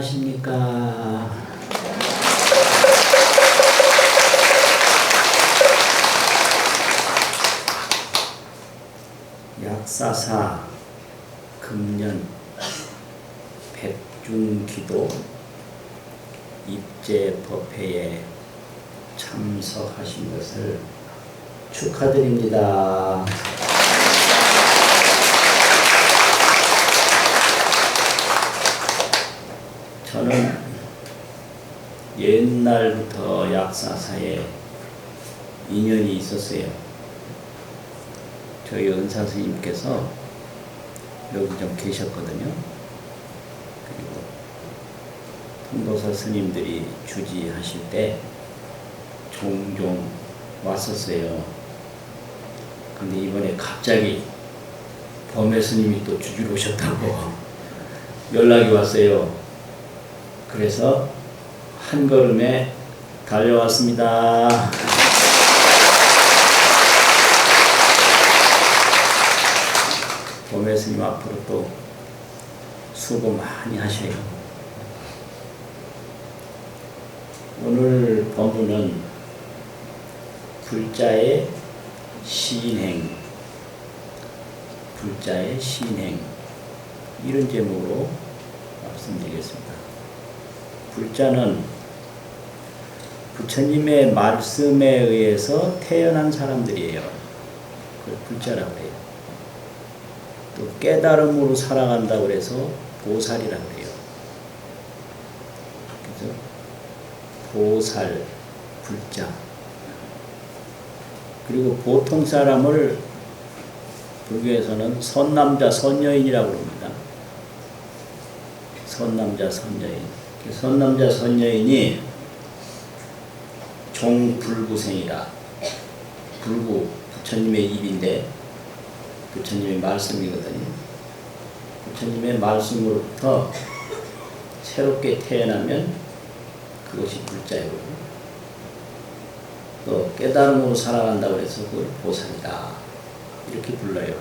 안녕하십니까. 약사사 금년 백중기도 입제법회에 참석하신 것을 축하드립니다. 저는 옛날부터 약사사에 인연이 있었어요. 저희 은사 스님께서 여기 좀 계셨거든요. 그리고 통도사 스님들이 주지하실 때 종종 왔었어요. 근데 이번에 갑자기 범해 스님이 또 주지로 오셨다고 연락이 왔어요. 그래서 한 걸음에 달려왔습니다. 범해 스님 앞으로 또 수고 많이 하셔요. 오늘 법문은 불자의 시인행, 불자의 시인행, 이런 제목으로 말씀드리겠습니다. 불자는 부처님의 말씀에 의해서 태어난 사람들이에요. 그걸 불자라고 해요. 또 깨달음으로 살아간다고 해서 보살이라고 해요. 그래서 보살, 불자. 그리고 보통 사람을 불교에서는 선남자, 선여인이라고 합니다. 선남자, 선여인. 선남자, 선여인이 종불구생이라. 불구, 부처님의 입인데 부처님의 말씀이거든요. 부처님의 말씀으로부터 새롭게 태어나면 그것이 불자이고, 또 깨달음으로 살아간다고 해서 그걸 보살이다, 이렇게 불러요.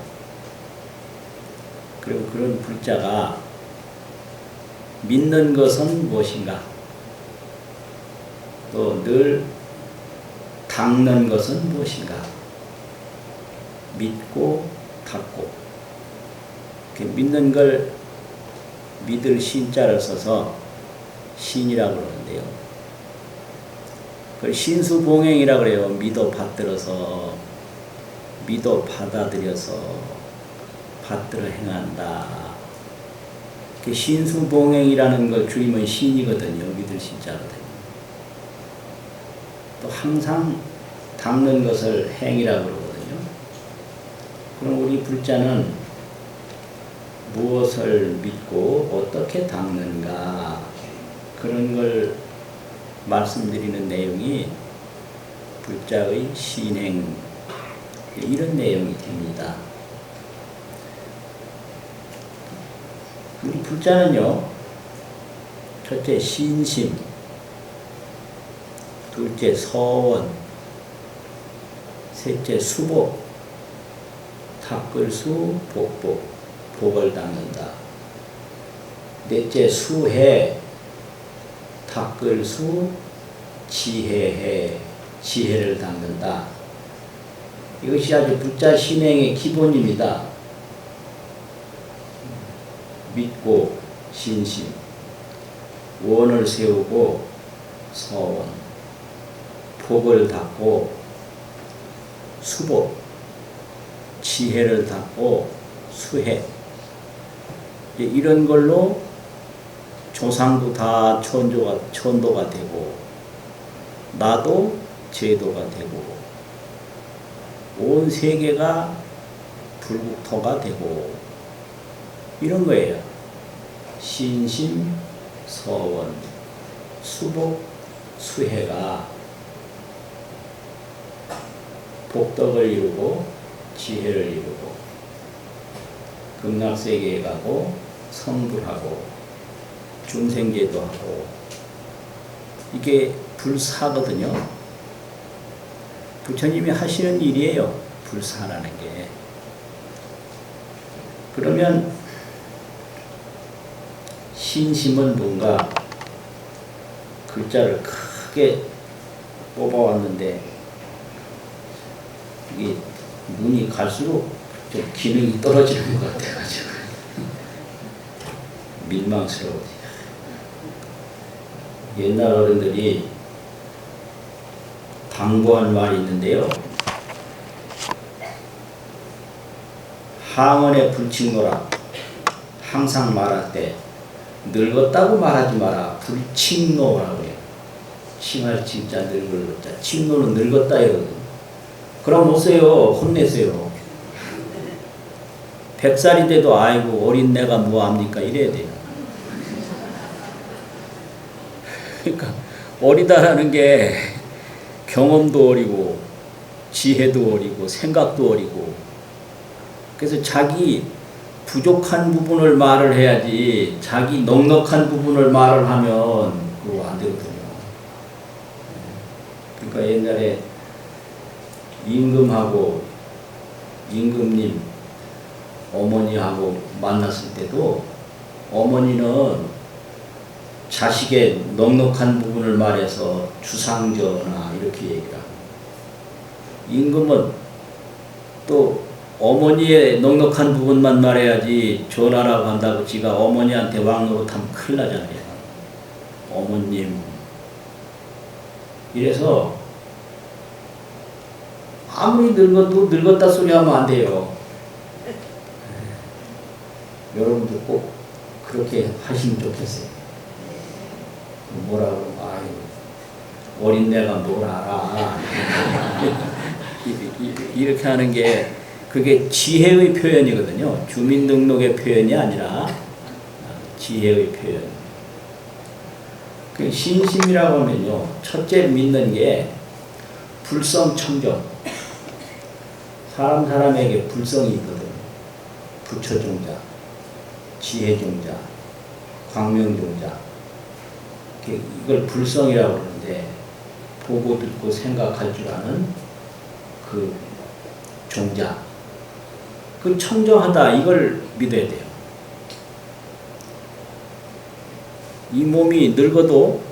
그리고 그런 불자가 믿는 것은 무엇인가? 또 늘 닦는 것은 무엇인가? 믿고 닦고. 믿는 걸 믿을 신자를 써서 신이라고 그러는데요. 그걸 신수봉행이라고 그래요. 믿어 받들어서, 믿어 받아들여서 받들어 행한다. 신수봉행이라는 걸 줄이면 신이거든요. 믿을 신자거든요. 또 항상 닦는 것을 행이라고 그러거든요. 그럼 우리 불자는 무엇을 믿고 어떻게 닦는가, 그런 걸 말씀드리는 내용이 불자의 신행, 이런 내용이 됩니다. 우리 불자는요, 첫째 신심, 둘째 서원, 셋째 수복, 닦을수 복복, 복을 닦는다. 넷째 수해, 닦을수 지혜해, 지혜를 닦는다. 이것이 아주 불자 신행의 기본입니다. 믿고 신심, 원을 세우고 서원, 복을 닦고 수복, 지혜를 닦고 수해. 이런 걸로 조상도 다 천도가 되고, 나도 제도가 되고, 온 세계가 불국토가 되고, 이런 거예요. 신심, 서원, 수복, 수해가 복덕을 이루고 지혜를 이루고 극락세계에 가고 성불하고 중생제도 하고, 이게 불사거든요. 부처님이 하시는 일이에요. 불사라는 게. 그러면 신심은 뭔가 글자를 크게 뽑아왔는데 이게 눈이 갈수록 좀 기능이 떨어지는 것 같아가지고 민망스러워. 옛날 어른들이 당부한 말이 있는데요. 항언에 불칭노라. 항상 말할 때 늙었다고 말하지 마라. 불칭노라고 해요. 칭할 칭자 늙을 자. 칭노는 늙었다 이거든요. 그럼 오세요. 혼내세요. 100살이 돼도 아이고 어린 내가 뭐합니까 이래야 돼요. 그러니까 어리다라는 게 경험도 어리고 지혜도 어리고 생각도 어리고, 그래서 자기 부족한 부분을 말을 해야지 자기 넉넉한 부분을 말을 하면 그거 안 되거든요. 그러니까 옛날에 임금하고 임금님 어머니하고 만났을 때도 어머니는 자식의 넉넉한 부분을 말해서 주상전하 이렇게 얘기를 하고, 임금은 또 어머니의 넉넉한 부분만 말해야지 전하라고 한다고 지가 어머니한테 왕노릇하면 큰일 나잖아요. 어머님. 이래서 아무리 늙어도 늙었다 소리 하면 안 돼요. 여러분도 꼭 그렇게 하시면 좋겠어요. 뭐라고, 아유, 어린 내가 뭘 알아. 이렇게 하는 게 그게 지혜의 표현이거든요. 주민등록의 표현이 아니라 지혜의 표현. 그 신심이라고 하면요, 첫째 믿는 게 불성청정. 사람에게 불성이 있거든요. 부처종자, 지혜종자, 광명종자. 이걸 불성이라고 그러는데, 보고 듣고 생각할 줄 아는 그 종자. 그 청정하다, 이걸 믿어야 돼요. 이 몸이 늙어도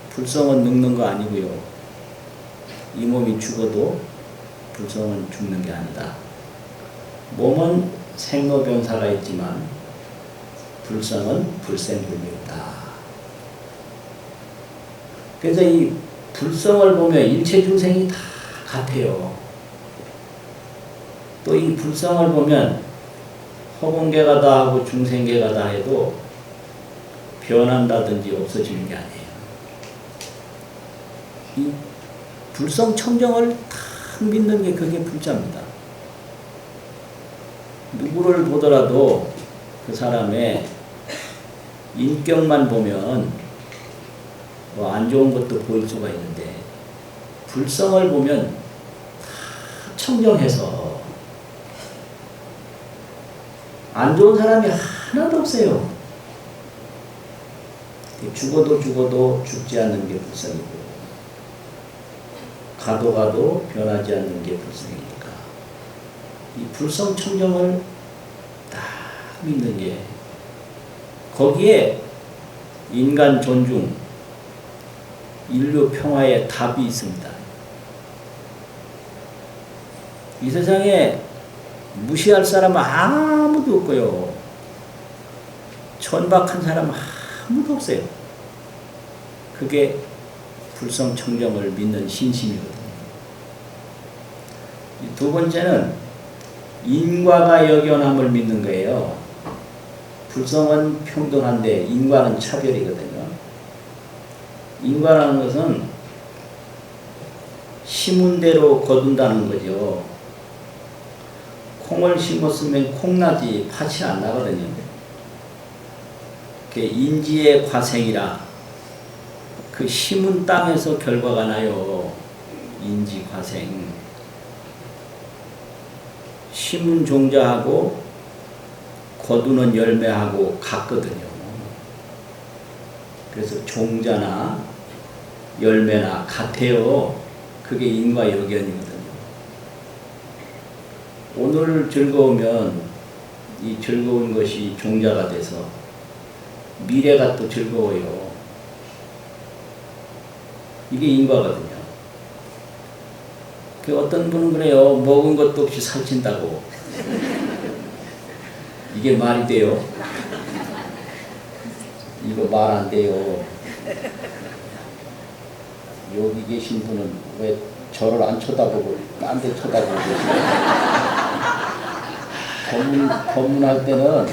불성은 늙는 거 아니고요. 이 몸이 죽어도 불성은 죽는 게 아니다. 몸은 생로병사가 있지만 불성은 불생불멸이 없다. 그래서 이 불성을 보면 일체 중생이 다 같아요. 또 이 불성을 보면 허공계가 다 하고 중생계가 다 해도 변한다든지 없어지는 게 아니에요. 이 불성 청정을 딱 믿는 게 그게 불자입니다. 누구를 보더라도 그 사람의 인격만 보면 뭐 안 좋은 것도 보일 수가 있는데, 불성을 보면 다 청정해서 안 좋은 사람이 하나도 없어요. 죽어도 죽지 않는 게 불성이고, 가도 변하지 않는 게 불성이니까 이 불성 청정을 딱 믿는 게, 거기에 인간 존중, 인류 평화의 답이 있습니다. 이 세상에 무시할 사람은 아무도 없고요. 천박한 사람은 아무도 없어요. 그게 불성청정을 믿는 신심이거든요. 두 번째는 인과가 역연함을 믿는 거예요. 불성은 평등한데 인과는 차별이거든요. 인과라는 것은 심은 대로 거둔다는 거죠. 콩을 심었으면 콩나지 팥이 안 나거든요. 인지의 과생이라, 그 심은 땅에서 결과가 나요. 인지 과생. 심은 종자하고 거두는 열매하고 같거든요. 그래서 종자나 열매나 같아요. 그게 인과 역연이거든요. 오늘 즐거우면 이 즐거운 것이 종자가 돼서 미래가 또 즐거워요. 이게 인과거든요. 그 어떤 분은 그래요. 먹은 것도 없이 살찐다고. 이게 말이 돼요? 이거 말 안 돼요. 여기 계신 분은 왜 저를 안 쳐다보고 딴 데 쳐다보고 계세요? 법문할 때는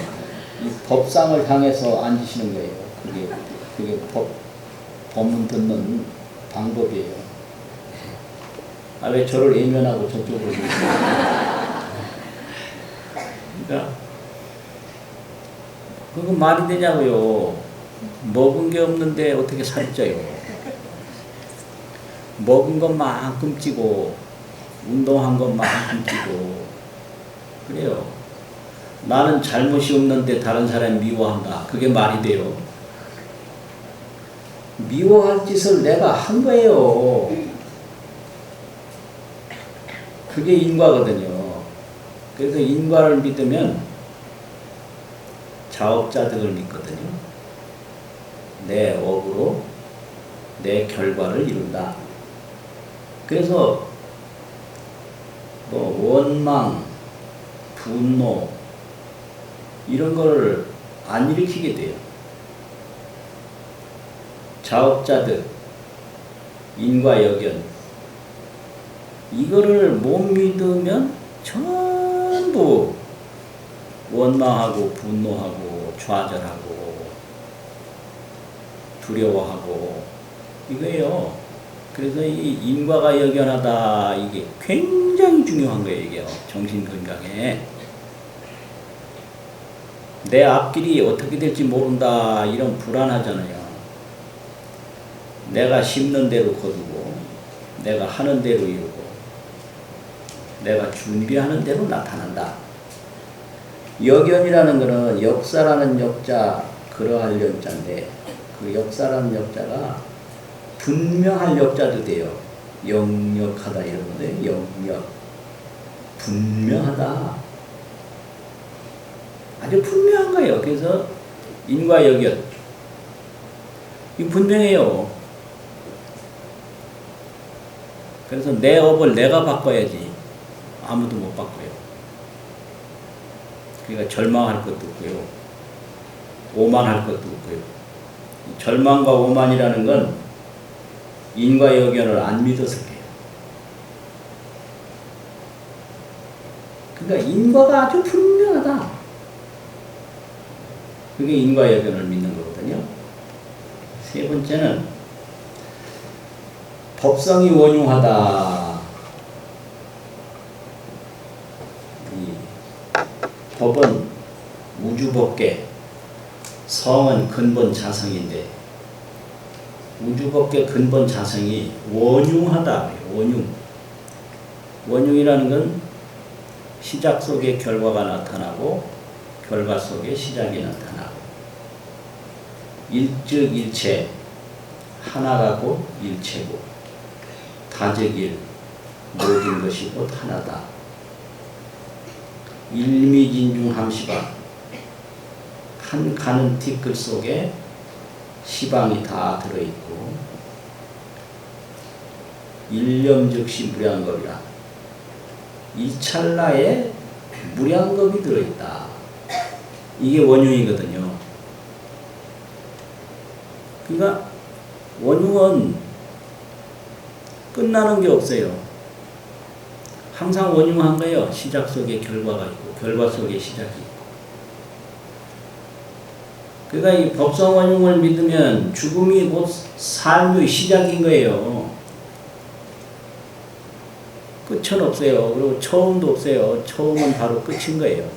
이 법상을 향해서 앉으시는 거예요. 그게 법문 듣는 방법이에요. 아, 왜 저를 외면하고 저쪽으로 계세요? 그러니까 그거 말이 되냐고요. 먹은 게 없는데 어떻게 살이 쪄요? 먹은 것만큼 찌고 운동한 것만큼 찌고 그래요. 나는 잘못이 없는데 다른 사람이 미워한다. 그게 말이 돼요? 미워할 짓을 내가 한 거예요. 그게 인과거든요. 그래서 인과를 믿으면 자업자득을 믿거든요. 내 업으로 내 결과를 이룬다. 그래서 뭐 원망, 분노 이런 거를 안 일으키게 돼요. 자업자득, 인과여견 이거를 못 믿으면 전부 원망하고 분노하고 좌절하고 두려워하고 이거예요. 그래서 이 인과가 여견하다 이게 굉장히 중요한 거예요. 이게 정신건강에 내 앞길이 어떻게 될지 모른다 이런 불안하잖아요. 내가 심는 대로 거두고 내가 하는 대로 이루고 내가 준비하는 대로 나타난다. 여견이라는 것은 역사라는 역자 그러할 연자인데 그 역사라는 역자가 분명할 역자도 돼요. 역력하다 이런 건데 역력 분명하다. 아주 분명한 거예요. 그래서 인과여견 이 분명해요. 그래서 내 업을 내가 바꿔야지 아무도 못 바꿔요. 그러니까 절망할 것도 없고요. 오만할 것도 없고요. 절망과 오만이라는 건 인과여견을 안 믿어서 그래요. 그러니까 인과가 아주 분명하다. 그게 인과여견을 믿는 거거든요. 세 번째는 법성이 원흉하다. 이 법은 우주법계, 성은 근본 자성인데 우주법계 근본 자성이 원흉하다. 원흉. 원흉이라는 건 시작 속에 결과가 나타나고 결과 속에 시작이 나타나고 일즉일체 하나가 곧 일체고 다즉일 모든 것이 곧 하나다. 일미진중함시방 한 가는 티끌 속에 시방이 다 들어있고 일념즉시 무량겁이라 이 찰나에 무량겁이 들어있다. 이게 원흉이거든요. 그러니까 원흉은 끝나는 게 없어요. 항상 원흉한 거예요. 시작 속에 결과가 있고 결과 속에 시작이 있고. 그러니까 이 법성원흉을 믿으면 죽음이 곧 삶의 시작인 거예요. 끝은 없어요. 그리고 처음도 없어요. 처음은 바로 끝인 거예요.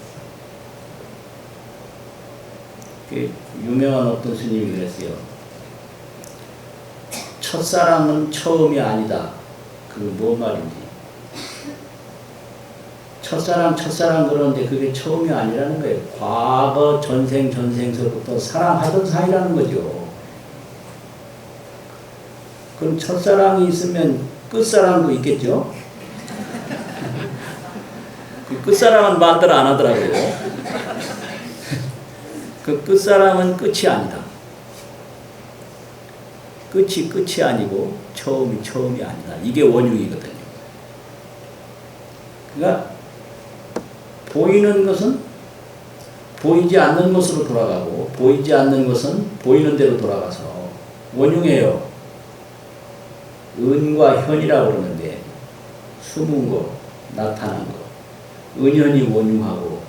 유명한 어떤 스님이 그랬어요. 첫사랑은 처음이 아니다. 그게 뭐 말인지. 첫사랑 그러는데 그게 처음이 아니라는 거예요. 과거 전생서부터 사랑하던 사이라는 거죠. 그럼 첫사랑이 있으면 끝사랑도 있겠죠? 그 끝사랑은 말들 안 하더라고요. 그 끝사람은 끝이 아니다. 끝이 아니고 처음이 아니다. 이게 원흉이거든요. 그러니까 보이는 것은 보이지 않는 것으로 돌아가고 보이지 않는 것은 보이는 대로 돌아가서 원흉이에요. 은과 현이라고 그러는데 숨은 거, 나타난 거. 은현이 원흉하고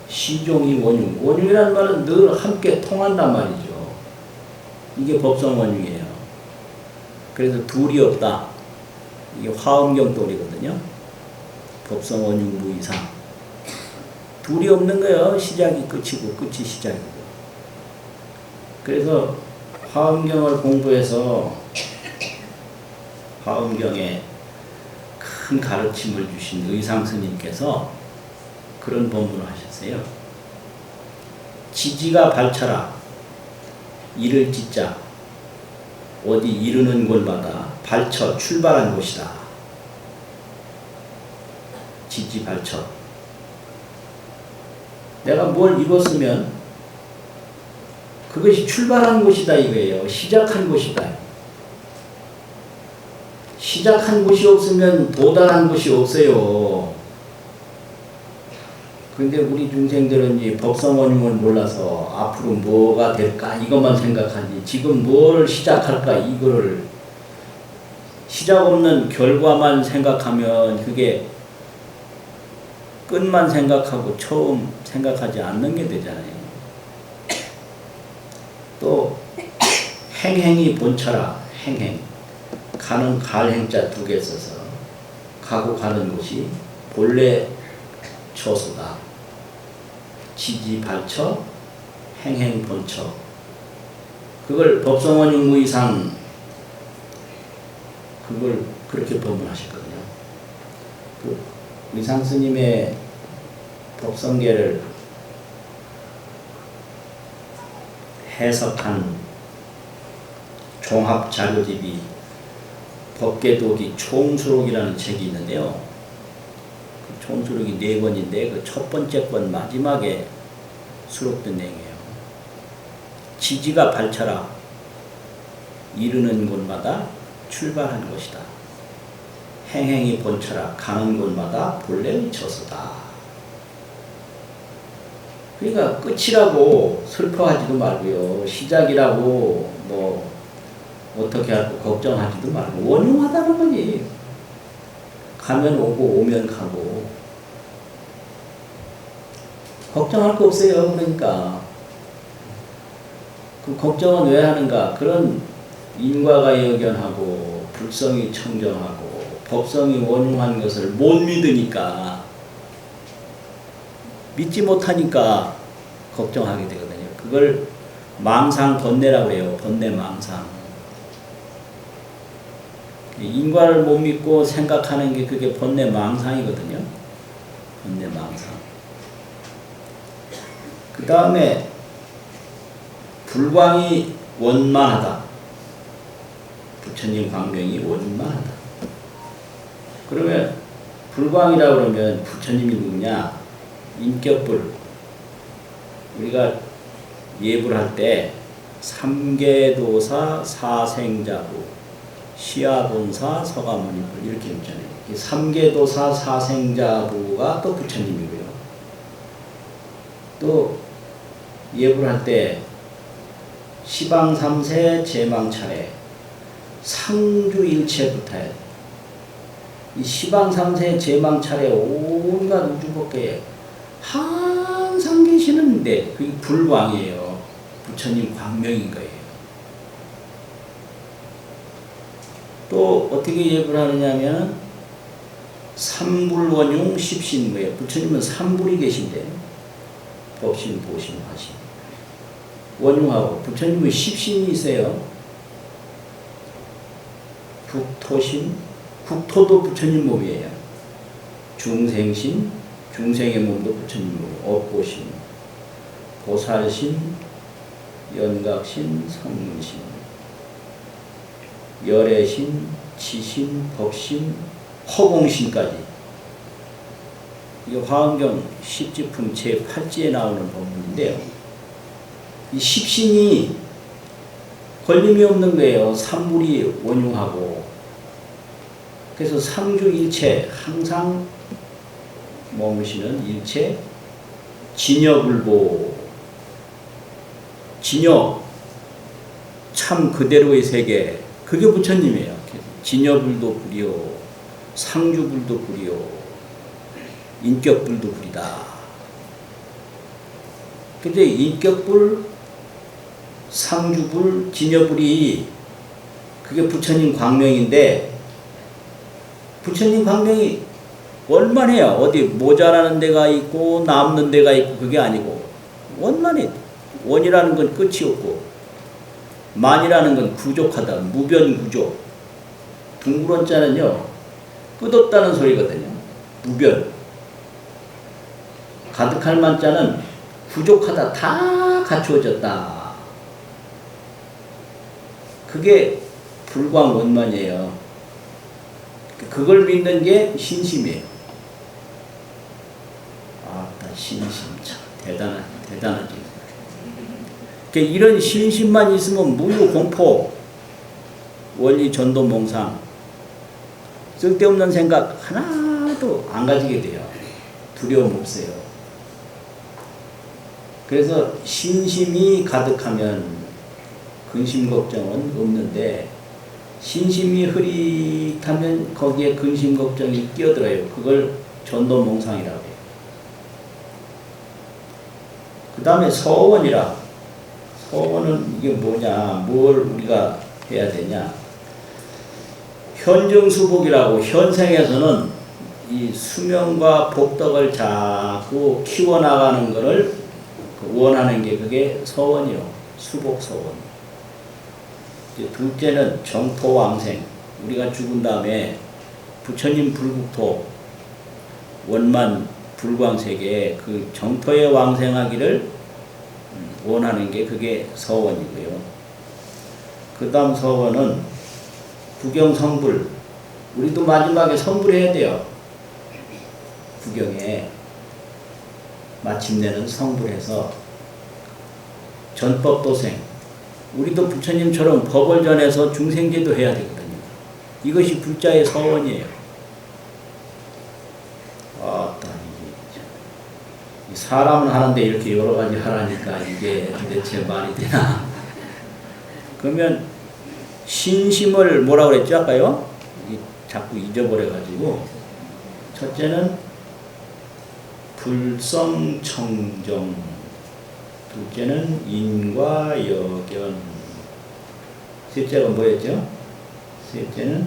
시종이 원흉. 원흉이라는 말은 늘 함께 통한단 말이죠. 이게 법성원흉이에요. 그래서 둘이 없다. 이게 화엄경돌이거든요. 법성원흉 무이상. 둘이 없는 거예요. 시작이 끝이고 끝이 시작이고. 그래서 화엄경을 공부해서 화엄경에 큰 가르침을 주신 의상스님께서 그런 법문을 하셨어요. 지지가 발차라. 이를 짓자. 어디 이르는 곳마다 발쳐 출발한 곳이다. 지지 발쳐. 내가 뭘 이뤘으면 그것이 출발한 곳이다 이거예요. 시작한 곳이다. 시작한 곳이 없으면 도달한 곳이 없어요. 근데 우리 중생들은 이 법성원흉을 몰라서 앞으로 뭐가 될까 이것만 생각하지 지금 뭘 시작할까 이거를 시작 없는 결과만 생각하면 그게 끝만 생각하고 처음 생각하지 않는 게 되잖아요. 또 행행이 본처라. 행행. 가는 갈행자 두 개 써서 가고 가는 곳이 본래 처소다. 지지 발처, 행행 본처. 그걸 법성원흉 무이상 그걸 그렇게 법문하셨거든요. 그 의상 스님의 법성계를 해석한 종합 자료집이 법계도기 총수록이라는 책이 있는데요. 그 총수록이 4권인데 그 첫 번째 권 마지막에 수록된 내용이에요. 지지가 발차라. 이르는 곳마다 출발한 것이다. 행행이 본처라. 가는 곳마다 본래의 처소다. 그러니까 끝이라고 슬퍼하지도 말고요. 시작이라고 뭐 어떻게 할까 걱정하지도 말고 원흉하다는 거지. 가면 오고 오면 가고 걱정할 거 없어요. 그러니까 그 걱정은 왜 하는가? 그런 인과가 역연하고 불성이 청정하고 법성이 원흉한 것을 못 믿으니까 믿지 못하니까 걱정하게 되거든요. 그걸 망상 번뇌라고 해요. 번뇌 망상. 인과를 못 믿고 생각하는 게 그게 번뇌 망상이거든요. 번뇌 망상. 그 다음에 불광이 원만하다. 부처님 광명이 원만하다. 그러면 불광이라고 그러면 부처님이 누구냐? 인격불. 우리가 예불 할 때 삼계도사 사생자부 시아본사 서가모니불 이렇게 있잖아요. 삼계도사 사생자부가 또 부처님이고요. 또 예불 할 때 시방삼세 제망차례 상주일체부터에 이 시방삼세 제망차례 온갖 우주법계에 항상 계시는데 그게 불광이에요. 부처님 광명인 거예요. 또 어떻게 예불 하느냐면 삼불원용 십신무예요. 부처님은 삼불이 계신데 법신, 보신, 화신 원흉하고 부처님은 십신이 있어요. 국토신, 국토도 부처님 몸이에요. 중생신, 중생의 몸도 부처님 몸, 업보신, 보살신, 연각신, 성문신, 열애신, 지신, 법신, 허공신까지. 이게 화엄경 10지품 제8지에 나오는 법문인데요. 이 십신이 걸림이 없는 거예요. 삼불이 원흉하고. 그래서 상주일체 항상 머무시는 일체 진여불보. 진여 참 그대로의 세계. 그게 부처님이에요. 진여불도 불이요, 상주불도 불이요, 인격불도 불이다. 근데 인격불, 상주불, 진여불이 그게 부처님 광명인데, 부처님 광명이 원만해요. 어디 모자라는 데가 있고 남는 데가 있고 그게 아니고 원만해. 원이라는 건 끝이 없고 만이라는 건 부족하다. 무변구조. 둥그런자는요 끝없다는 소리거든요. 무변. 가득할 만자는 부족하다. 다 갖추어졌다. 그게 불광원만이에요. 그걸 믿는 게 신심이에요. 아따 신심 참 대단하지. 이런 신심만 있으면 무유공포, 원리 전도 몽상, 쓸데없는 생각 하나도 안 가지게 돼요. 두려움 없어요. 그래서 신심이 가득하면 근심 걱정은 없는데, 신심이 흐릿하면 거기에 근심 걱정이 끼어들어요. 그걸 전도 몽상이라고 해요. 그 다음에 서원이라. 서원은 이게 뭐냐, 뭘 우리가 해야 되냐. 현증수복이라고, 현생에서는 이 수명과 복덕을 자꾸 키워나가는 것을 원하는 게 그게 서원이요. 수복서원. 둘째는 정토왕생. 우리가 죽은 다음에 부처님 불국토 원만 불광세계에 그 정토에 왕생하기를 원하는 게 그게 서원이고요. 그 다음 서원은 구경성불. 우리도 마지막에 성불해야 돼요. 구경에 마침내는 성불해서 전법도생. 우리도 부처님처럼 법을 전해서 중생제도 해야 되거든요. 이것이 불자의 서원이에요. 사람은 하는데 이렇게 여러 가지 하라니까 이게 도대체 말이 되나? 그러면 신심을 뭐라고 그랬죠 아까요? 자꾸 잊어버려가지고. 첫째는 불성청정, 둘째는 인과여견, 셋째가 뭐였죠? 셋째는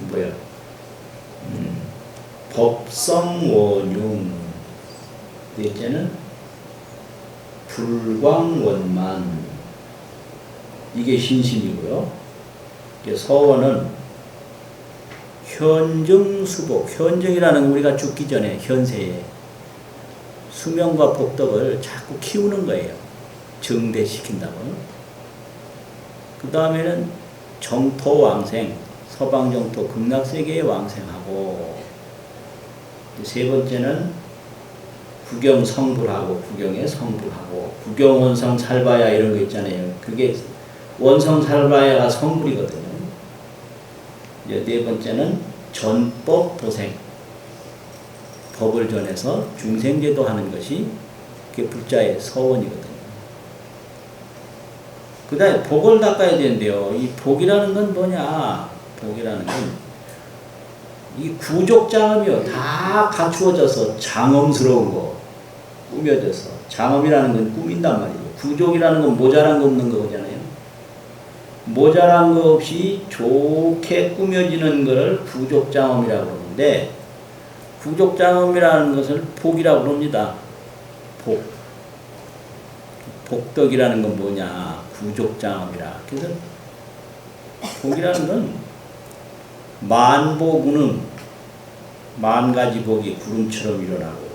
뭐야? 법성원융, 넷째는 불광원만. 이게 신심이고요. 서원은 현증수복. 현증이라는 우리가 죽기 전에 현세에 수명과 복덕을 자꾸 키우는 거예요. 증대시킨다고. 그 다음에는 정토왕생, 서방정토 극락세계에 왕생하고, 세 번째는 구경성불하고, 구경에 성불하고, 구경원성 살바야 이런 거 있잖아요. 그게 원성 살바야가 성불이거든요. 이제 네 번째는 전법도생. 법을 전해서 중생제도 하는 것이 그게 불자의 서원이거든요. 그 다음에 복을 닦아야 되는데요. 이 복이라는 건 뭐냐? 복이라는 건 이 구족장엄이요. 다 갖추어져서 장엄스러운 거, 꾸며져서. 장엄이라는 건 꾸민단 말이에요. 구족이라는 건 모자란 거 없는 거잖아요. 모자란 거 없이 좋게 꾸며지는 것을 구족장엄이라고 하는데, 구족장엄이라는 것을 복이라고 합니다. 복. 복덕이라는 건 뭐냐? 구족장엄이라. 그래서 복이라는 건 만복운응, 만 가지 복이 구름처럼 일어나고,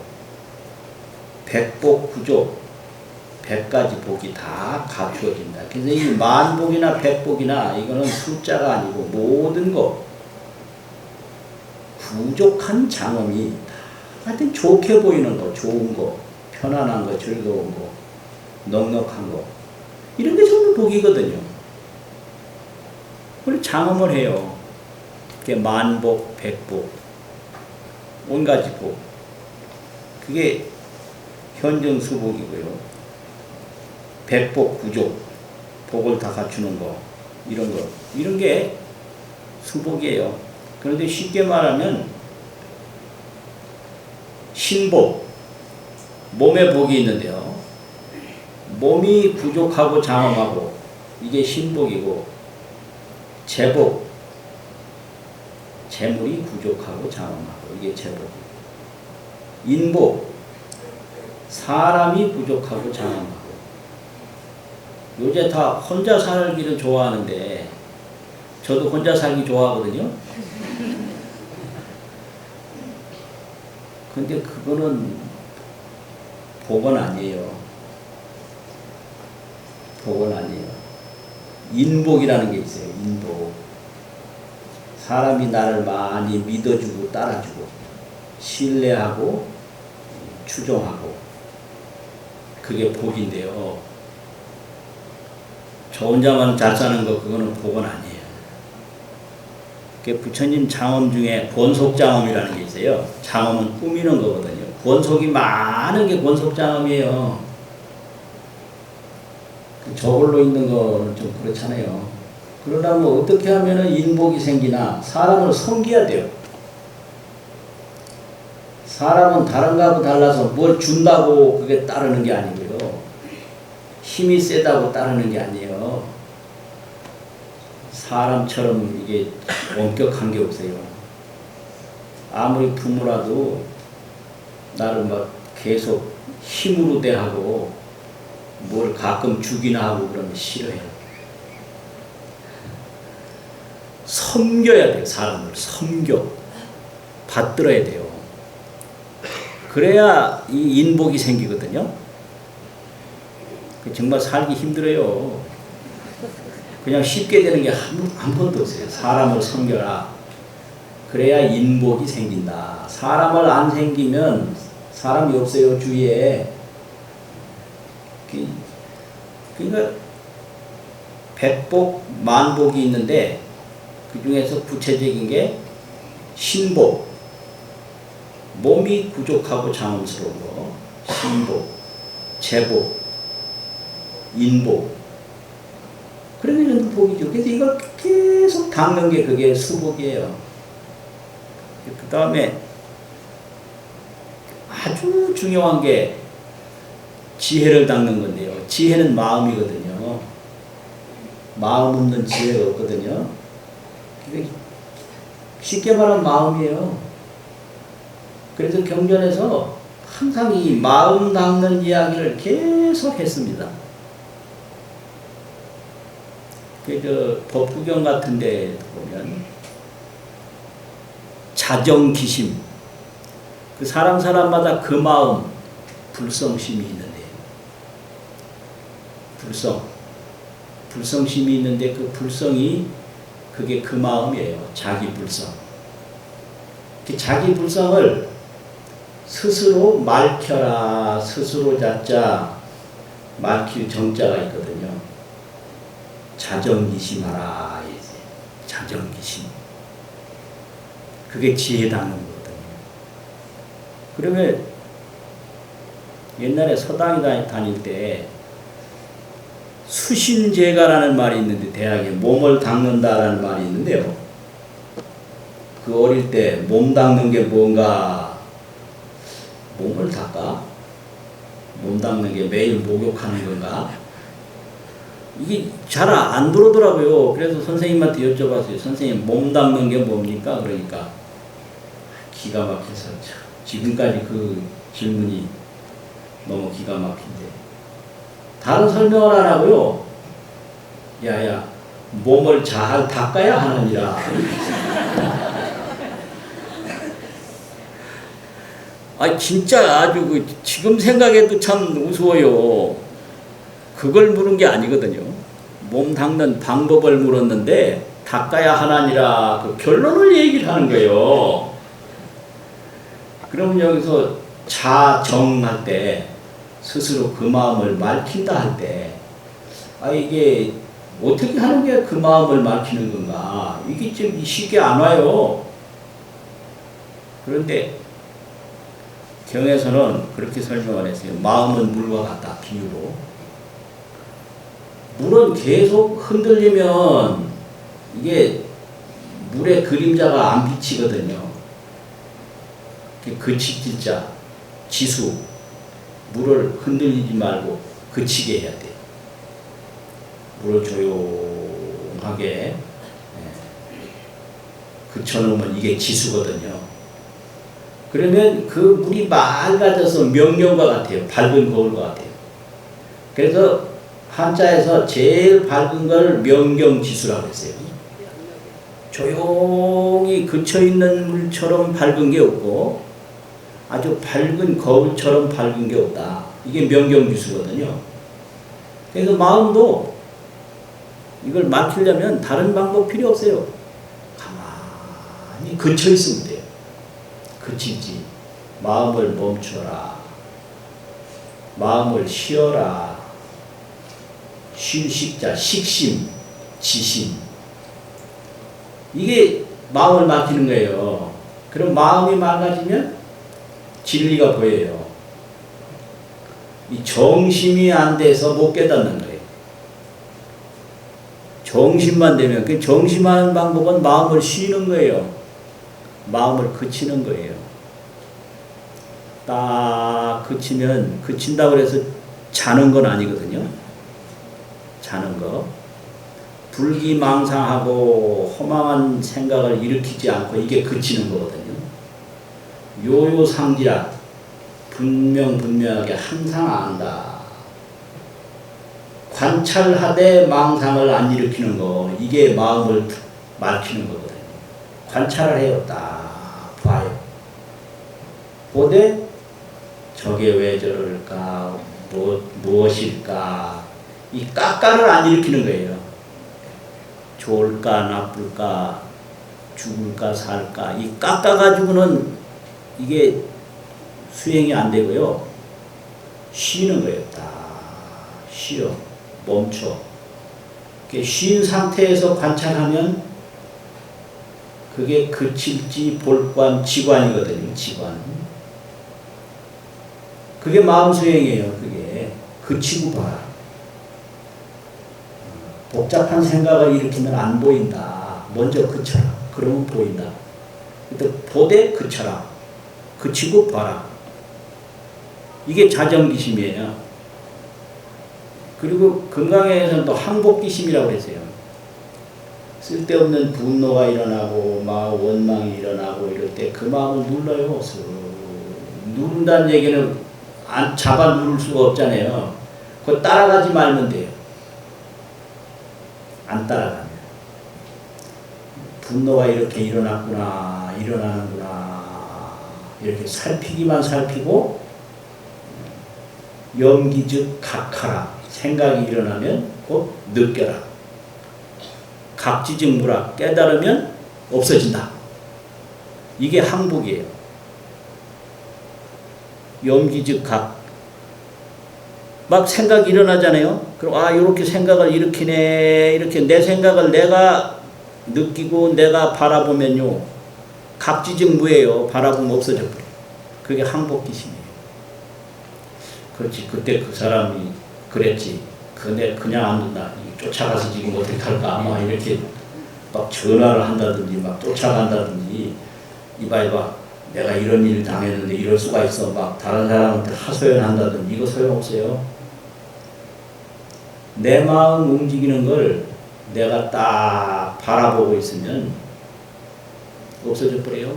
백복구족, 100가지 복이 다 갖추어진다. 그래서 이 만복이나 백복이나 이거는 숫자가 아니고 모든 것, 부족한 장엄이 하여튼 좋게 보이는 거, 좋은 거, 편안한 거, 즐거운 거, 넉넉한 거. 이런 게 전부 복이거든요. 우리 장엄을 해요. 그게 만복, 백복, 온가지 복. 그게 현정수복이고요. 백복, 구족, 복을 다 갖추는 거, 이런 게 수복이에요. 그런데 쉽게 말하면 신복, 몸에 복이 있는데요. 몸이 부족하고 장엄하고 이게 신복이고, 재복, 재물이 부족하고 장엄하고 이게 재복이고, 인복, 사람이 부족하고 장엄하고. 요새 다 혼자 살기를 좋아하는데 저도 혼자 살기 좋아하거든요. 근데 그거는 복은 아니에요. 복은 아니에요. 인복이라는 게 있어요. 인복. 사람이 나를 많이 믿어주고 따라주고 신뢰하고 추종하고, 그게 복인데요. 저 혼자만 잘 사는 거, 그거는 복은 아니에요. 부처님 장엄 중에 권속장엄이라는 게 있어요. 장엄은 꾸미는 거거든요. 권속이 많은 게 권속장엄이에요. 저걸로 있는 거는 좀 그렇잖아요. 그러려면 어떻게 하면 인복이 생기나? 사람을 섬겨야 돼요. 사람은 다른 거하고 달라서 뭘 준다고 그게 따르는 게 아니고요. 힘이 세다고 따르는 게 아니에요. 사람처럼 이게 엄격한 게 없어요. 아무리 부모라도 나를 막 계속 힘으로 대하고 뭘 가끔 주기나 하고 그러면 싫어해요. 섬겨야 돼요. 사람을 섬겨 받들어야 돼요. 그래야 이 인복이 생기거든요. 정말 살기 힘들어요. 그냥 쉽게 되는 게 한 번도 없어요. 사람을 섬겨라. 그래야 인복이 생긴다. 사람을 안 생기면 사람이 없어요, 주위에. 그러니까 백복, 만복이 있는데 그 중에서 구체적인 게 신복, 몸이 부족하고 장엄스러운 거, 신복, 재복, 인복. 그러면 이런 복이죠. 그래서 이걸 계속 닦는 게 그게 수복이에요. 그 다음에 아주 중요한 게 지혜를 닦는 건데요. 지혜는 마음이거든요. 마음 없는 지혜가 없거든요. 쉽게 말하면 마음이에요. 그래서 경전에서 항상 이 마음 닦는 이야기를 계속 했습니다. 법구경 같은 데 보면 자정기심, 그 사람마다 그 마음, 불성심이 있는데, 불성심이 있는데 그 불성이 그게 그 마음이에요. 자기 불성. 그 자기 불성을 스스로 말켜라. 스스로 자자, 말킬 정자가 있거든요. 자정기심하라. 자정기심. 그게 지혜 닦는 거거든요. 그러면 옛날에 서당에 다닐 때 수신제가라는 말이 있는데, 대학에 몸을 닦는다라는 말이 있는데요. 그 어릴 때 몸 닦는 게 뭔가, 몸을 닦아? 몸 닦는 게 매일 목욕하는 건가? 이게 잘 안 들어오더라고요. 그래서 선생님한테 여쭤봤어요. 선생님, 몸 닦는 게 뭡니까? 그러니까 기가 막혀서 지금까지 그 질문이 너무 기가 막힌데, 다른 설명을 안 하고요. 야야, 몸을 잘 닦아야 하느니라. 진짜 아주 지금 생각해도 참 우스워요. 그걸 물은 게 아니거든요. 몸 닦는 방법을 물었는데 닦아야 하나니라 그 결론을 얘기를 하는 거예요. 그럼 여기서 자정할 때 스스로 그 마음을 맑힌다 할 때, 이게 어떻게 하는 게 그 마음을 맑히는 건가? 이게 좀 쉽게 안 와요. 그런데 경에서는 그렇게 설명을 했어요. 마음은 물과 같다, 비유로. 물은 계속 흔들리면 이게 물의 그림자가 안 비치거든요. 그칠 자, 지수. 물을 흔들리지 말고 그치게 해야 돼요. 물을 조용하게 그쳐놓으면 이게 지수거든요. 그러면 그 물이 맑아져서 명령과 같아요. 밝은 거울과 같아요. 그래서 한자에서 제일 밝은 걸 명경지수라고 했어요. 조용히 그쳐있는 물처럼 밝은 게 없고 아주 밝은 거울처럼 밝은 게 없다. 이게 명경지수거든요. 그래서 마음도 이걸 막히려면 다른 방법 필요 없어요. 가만히 그쳐있으면 돼요. 그치지. 마음을 멈춰라. 마음을 쉬어라. 쉴식자, 식심, 지심. 이게 마음을 막히는 거예요. 그럼 마음이 맑아지면 진리가 보여요. 이 정심이 안 돼서 못 깨닫는 거예요. 정심만 되면, 그 정심하는 방법은 마음을 쉬는 거예요. 마음을 그치는 거예요. 딱 그치면, 그친다고 해서 자는 건 아니거든요. 자는 거. 불기망상하고 허망한 생각을 일으키지 않고 이게 그치는 거거든요. 요요상지라 분명하게 항상 안다. 관찰하되 망상을 안 일으키는 거, 이게 마음을 맑히는 거거든요. 관찰을 해요. 딱 봐요. 보되 저게 왜 저럴까, 무엇일까, 이 깎아를 안 일으키는 거예요. 좋을까 나쁠까, 죽을까 살까, 이 깎아가지고는 이게 수행이 안 되고요. 쉬는 거예요. 딱 쉬어, 멈춰. 쉰 상태에서 관찰하면 그게 그칠지 볼관, 지관이거든요. 지관. 그게 마음 수행이에요. 그게 그치고 봐라. 복잡한 생각을 일으키면 안 보인다. 먼저 그쳐라. 그러면 보인다. 또 보되 그쳐라. 그치고 봐라. 이게 자정기심이에요. 그리고 건강에서는 또 항복기심이라고 그랬어요. 쓸데없는 분노가 일어나고 막 원망이 일어나고 이럴 때 그 마음을 눌러요. 누른다는 얘기는 잡아 누를 수가 없잖아요. 그거 따라가지 말면 돼요. 안 따라가면. 분노가 이렇게 일어나는구나. 이렇게 살피기만 살피고, 염기즉 각하라. 생각이 일어나면 곧 느껴라. 각지즉 무라. 깨달으면 없어진다. 이게 항복이에요. 염기즉 각. 막 생각이 일어나잖아요. 그럼 이렇게 생각을 일으키네. 이렇게 내 생각을 내가 느끼고 내가 바라보면요. 각지즉 무예요. 바라보면 없어져 버려요. 그게 항복기심이에요. 그렇지. 그때 그 사람이 그랬지. 근데 그냥 안 된다. 쫓아가서 지금 어떻게 할까. 아마 이렇게 막 전화를 한다든지 막 쫓아간다든지 이봐. 내가 이런 일 당했는데 이럴 수가 있어. 막 다른 사람한테 하소연한다든지 이거 소용없어요. 내 마음 움직이는 걸 내가 딱 바라보고 있으면 없어져 버려요.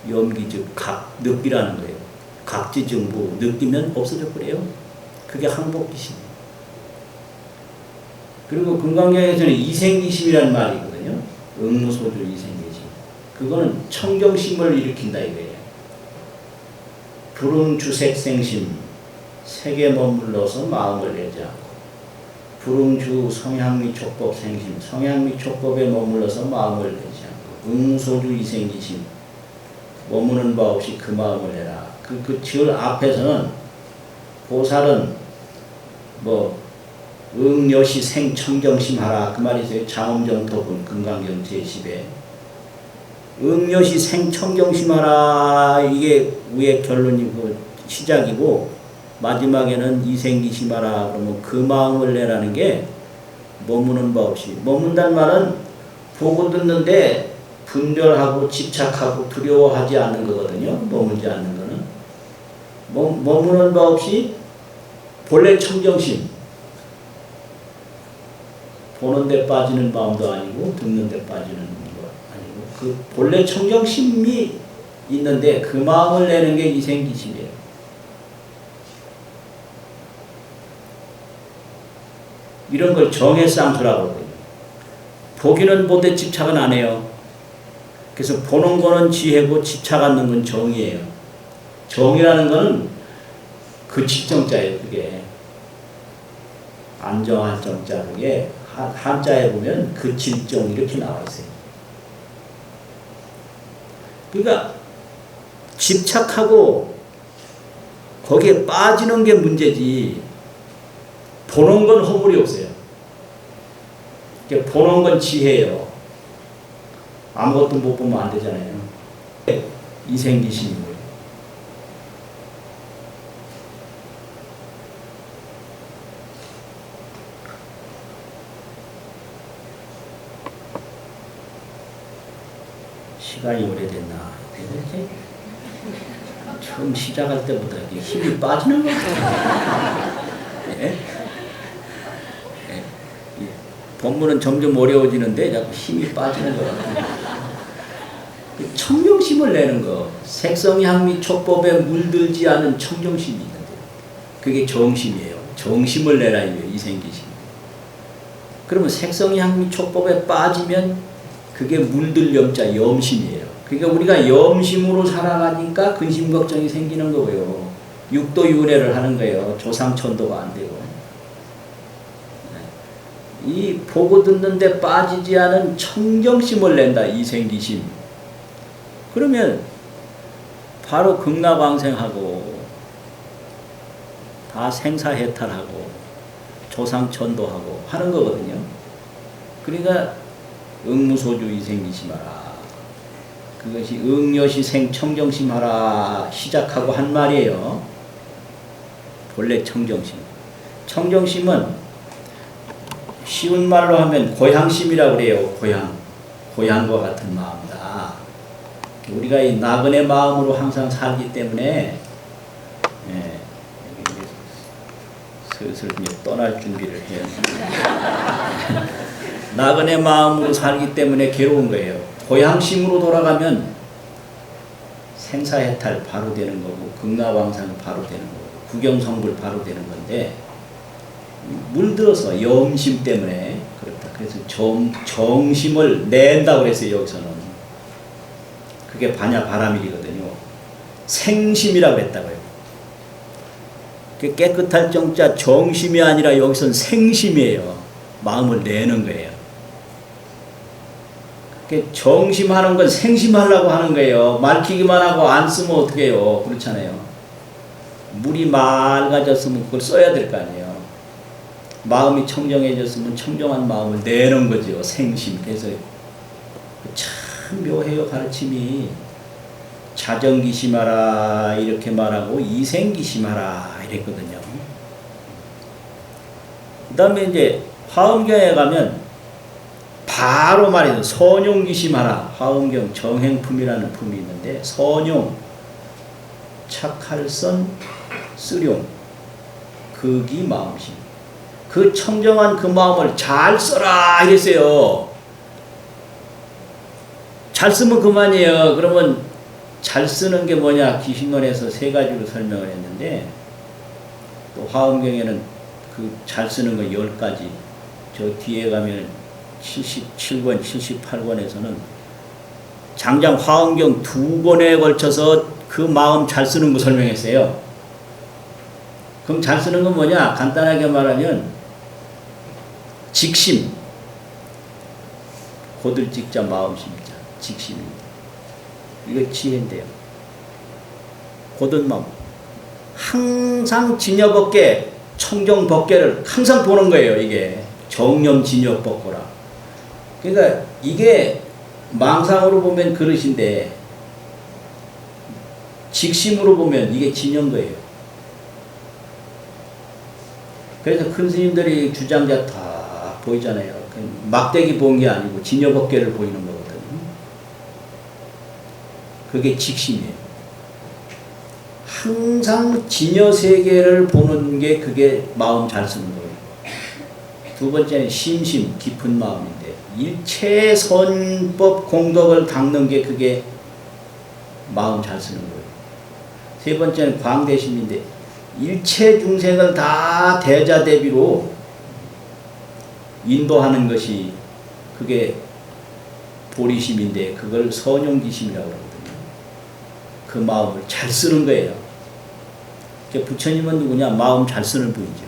염기즉 각, 느끼라는 거예요. 각지증부, 느끼면 없어져 버려요. 그게 항복기심이에요. 그리고 금강경에서는 이생기심이라는 말이 있거든요. 응무소주 이생기심. 그거는 청정심을 일으킨다 이거예요. 불응주색생심, 색에 머물러서 마음을 내지 않고, 불응주 성향미 촉법 생심, 성향미 촉법에 머물러서 마음을 내지 않고, 응소주 이생기심, 머무는 바 없이 그 마음을 내라. 그 지을 앞에서는 보살은 뭐 응여시 생청정심하라 그 말이 있어요. 장엄정토분 금강경 제10에 응여시 생청정심하라 이게 위에 결론이고 시작이고 마지막에는 이생기심하라 그러면 그 마음을 내라는 게 머무는 바 없이 머문다는 말은 보고 듣는데 분별하고 집착하고 두려워하지 않는 거거든요. 머물지 않는 거는 머무는 바 없이 본래 청정심 보는 데 빠지는 마음도 아니고 듣는 데 빠지는 거 아니고 그 본래 청정심이 있는데 그 마음을 내는 게 이생기심이에요. 이런 걸 정해쌍수라고 그래요. 보기는 보되 집착은 안 해요. 그래서 보는 거는 지혜고 집착하는 건 정이에요. 정이라는 거는 그 직정자예요. 그게 안정할 정자 그게 한자에 보면 그 질정 이렇게 나와 있어요. 그러니까 집착하고 거기에 빠지는 게 문제지 보는 건 허물이 없어요. 보는 건 지혜예요. 아무것도 못 보면 안 되잖아요. 이생기심이고요. 시간이 오래됐나? 이렇게 처음 시작할 때보다 힘이 빠지는 것 같아요. 예? 법문은 점점 어려워지는데 자꾸 힘이 빠지는 것 같아요. 청정심을 내는 거, 색성 향미 촉법에 물들지 않은 청정심이 있는데 그게 정심이에요. 정심을 내라 이거예요. 이생기심. 그러면 색성 향미 촉법에 빠지면 그게 물들 염자 염심이에요. 그러니까 우리가 염심으로 살아가니까 근심 걱정이 생기는 거고요. 육도 윤회를 하는 거예요. 조상천도가 안 되고. 이 보고 듣는데 빠지지 않은 청정심을 낸다. 이생기심. 그러면 바로 극락왕생하고 다 생사해탈하고 조상천도하고 하는 거거든요. 그러니까 응무소주 이생기심하라. 그것이 응여시 생청정심하라 시작하고 한 말이에요. 본래 청정심. 청정심은 쉬운 말로 하면 고향심이라고 그래요. 고향과 같은 마음이다. 우리가 이 나그네 마음으로 항상 살기 때문에 슬슬 이제 떠날 준비를 해야 나그네 마음으로 살기 때문에 괴로운 거예요. 고향심으로 돌아가면 생사해탈 바로 되는 거고 극락왕상 바로 되는 거고 구경성불 바로 되는 건데 물들어서 염심 때문에 그렇다. 그래서 정심을 낸다고 그랬어요. 여기서는 그게 반야바라밀이거든요. 생심이라고 했다고요. 깨끗할 정자 정심이 아니라 여기서는 생심이에요. 마음을 내는 거예요. 정심하는 건 생심하려고 하는 거예요. 말키기만 하고 안 쓰면 어떻게 해요? 그렇잖아요. 물이 맑아졌으면 그걸 써야 될 거 아니에요. 마음이 청정해졌으면 청정한 마음을 내는 거죠. 생심. 그래서 참 묘해요. 가르침이. 자정기심하라 이렇게 말하고 이생기심하라 이랬거든요. 그 다음에 이제 화엄경에 가면 바로 말해서 선용기심하라. 화엄경 정행품이라는 품이 있는데 선용, 착할선, 쓰룡, 극이 마음심. 그 청정한 그 마음을 잘 써라 이랬어요. 잘 쓰면 그만이에요. 그러면 잘 쓰는 게 뭐냐? 기신론에서 세 가지로 설명을 했는데 또 화엄경에는 그 잘 쓰는 거 10가지. 저 뒤에 가면 77권, 78권에서는 장장 화엄경 2권에 걸쳐서 그 마음 잘 쓰는 거 설명했어요. 그럼 잘 쓰는 건 뭐냐? 간단하게 말하면 직심. 고들직자 마음심자. 직심입니다. 이거 지혜인데요. 고든 마음. 항상 진여법계, 청정법계를 항상 보는 거예요. 이게 정념진여법고라. 그러니까 이게 망상으로 보면 그릇인데 직심으로 보면 이게 진여인 거예요. 그래서 큰 스님들이 주장자 다 보이잖아요. 막대기 본 게 아니고 진여법계를 보이는 거거든요. 그게 직심이에요. 항상 진여세계를 보는 게 그게 마음 잘 쓰는 거예요. 두 번째는 심심, 깊은 마음인데 일체 선법 공덕을 닦는 게 그게 마음 잘 쓰는 거예요. 세 번째는 광대심인데 일체 중생을 다 대자대비로 인도하는 것이 그게 보리심인데 그걸 선용기심이라고 그러거든요. 그 마음을 잘 쓰는 거예요. 부처님은 누구냐? 마음 잘 쓰는 분이죠.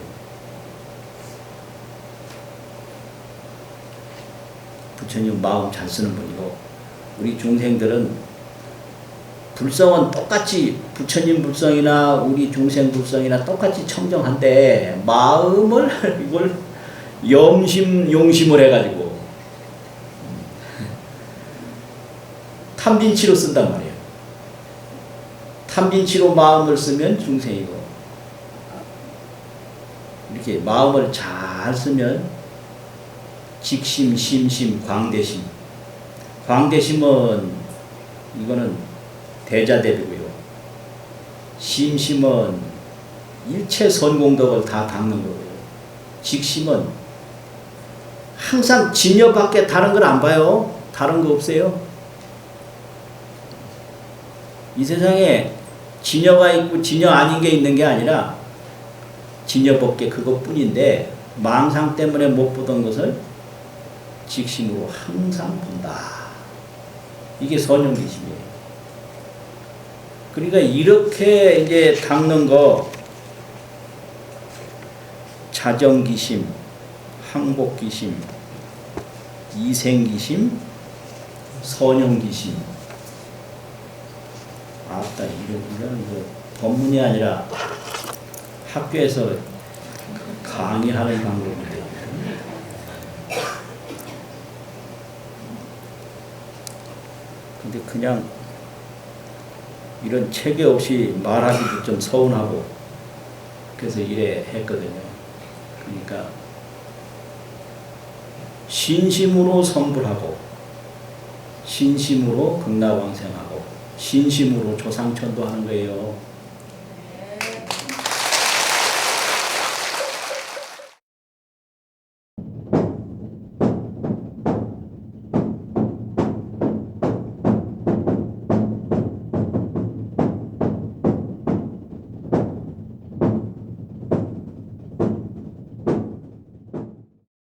부처님 마음 잘 쓰는 분이고 우리 중생들은 불성은 똑같이 부처님 불성이나 우리 중생 불성이나 똑같이 청정한데 마음을 이걸 용심을 해가지고 탐진치로 쓴단 말이에요. 탐진치로 마음을 쓰면 중생이고 이렇게 마음을 잘 쓰면 직심, 심심, 광대심. 광대심은 이거는 대자대비고요. 심심은 일체 선공덕을 다 닦는 거고요. 직심은 항상 진여밖에 다른 걸 안 봐요. 다른 거 없어요. 이 세상에 진여가 있고 진여 아닌 게 있는 게 아니라 진여법계 그것뿐인데 망상 때문에 못 보던 것을 직심으로 항상 본다. 이게 선용기심이에요. 그러니까 이렇게 이제 닦는 거 자정기심, 항복기심, 이생기심, 선용기심. 아따, 이런 법문이 아니라 학교에서 강의하는 방법인데. 근데 그냥 이런 체계 없이 말하기도 좀 서운하고 그래서 이래 했거든요. 그러니까 신심으로 성불하고 신심으로 극락왕생하고 신심으로 조상천도하는 거예요.